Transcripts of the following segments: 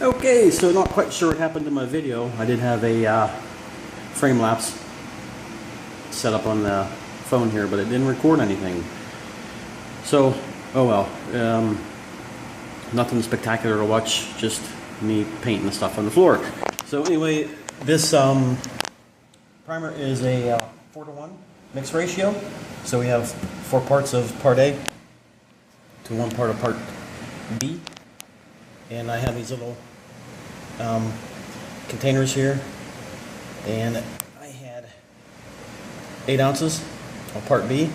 Okay, so not quite sure what happened to my video. I did have a frame lapse set up on the phone here, but it didn't record anything. So, oh well. Nothing spectacular to watch, just me painting the stuff on the floor. So anyway, this primer is a 4:1 mix ratio. So we have 4 parts of part A to 1 part of part B. And I have these little containers here, and I had 8 ounces of part B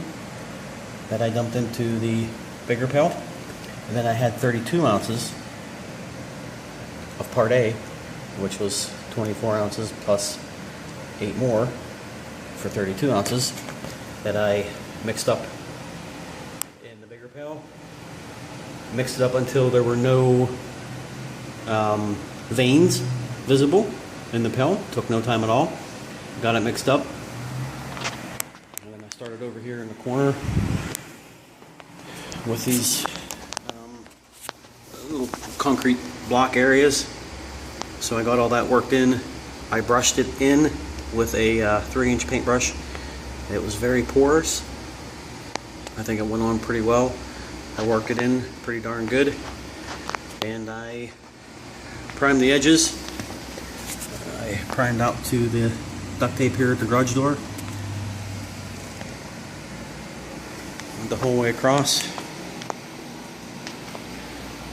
that I dumped into the bigger pail, and then I had 32 ounces of part A, which was 24 ounces plus 8 more for 32 ounces that I mixed up in the bigger pail. Mixed it up until there were no veins visible in the pail. Took no time at all. Got it mixed up, and then I started over here in the corner with these little concrete block areas. So I got all that worked in. I brushed it in with a 3-inch paintbrush. It was very porous. I think it went on pretty well. I worked it in pretty darn good, and I primed the edges. I primed out to the duct tape here at the garage door, the whole way across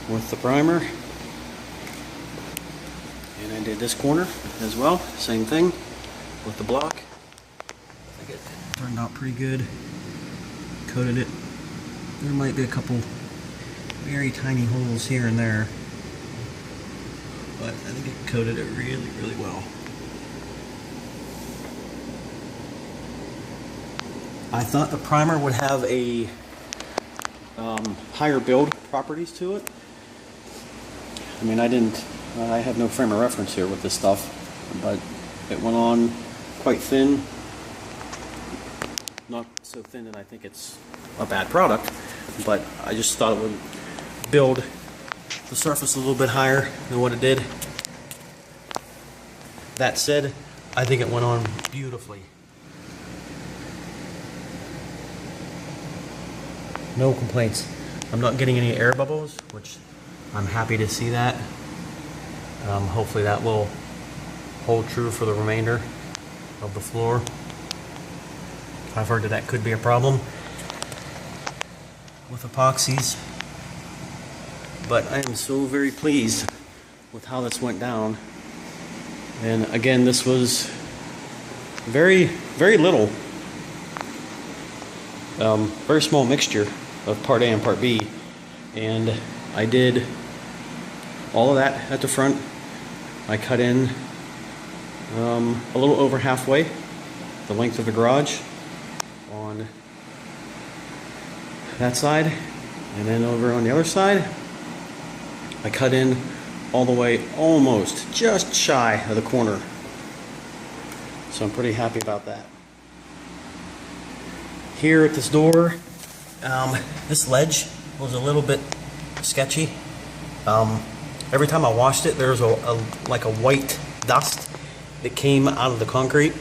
with the primer, and I did this corner as well, same thing with the block. I think it turned out pretty good. Coated it. There might be a couple very tiny holes here and there, but I think it coated it really, really well. I thought the primer would have a higher build properties to it. I mean, I have no frame of reference here with this stuff, but it went on quite thin. Not so thin that I think it's a bad product, but I just thought it would build the surface a little bit higher than what it did. That said, I think it went on beautifully. No complaints. I'm not getting any air bubbles, which I'm happy to see that. Hopefully that will hold true for the remainder of the floor. I've heard that could be a problem with epoxies, but I am so very pleased with how this went down. And again, this was very, very little, very small mixture of part A and part B, and I did all of that at the front. I cut in a little over halfway the length of the garage on that side, and then over on the other side I cut in all the way, almost just shy of the corner. So I'm pretty happy about that. Here at this door, this ledge was a little bit sketchy. Every time I washed it, there was like a white dust that came out of the concrete.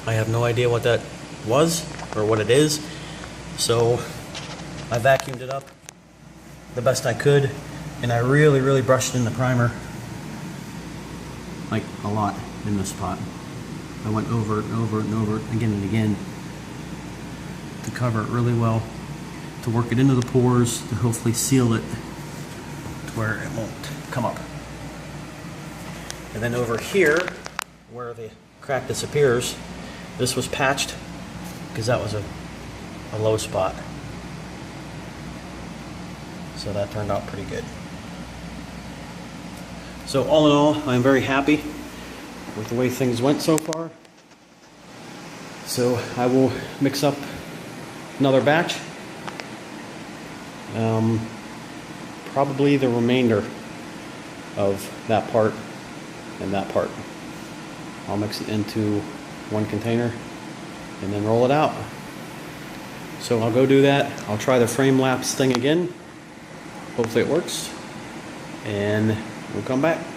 I have no idea what that was or what it is, so I vacuumed it up the best I could, and I really, really brushed in the primer, like a lot in this spot. I went over it and over it and over it again and again to cover it really well, to work it into the pores, to hopefully seal it to where it won't come up. And then over here, where the crack disappears, this was patched because that was a low spot. So that turned out pretty good. So all in all, I'm very happy with the way things went so far. So I will mix up another batch. Probably the remainder of that part and that part. I'll mix it into one container and then roll it out. So I'll go do that. I'll try the frame lapse thing again. Hopefully it works. And we'll come back.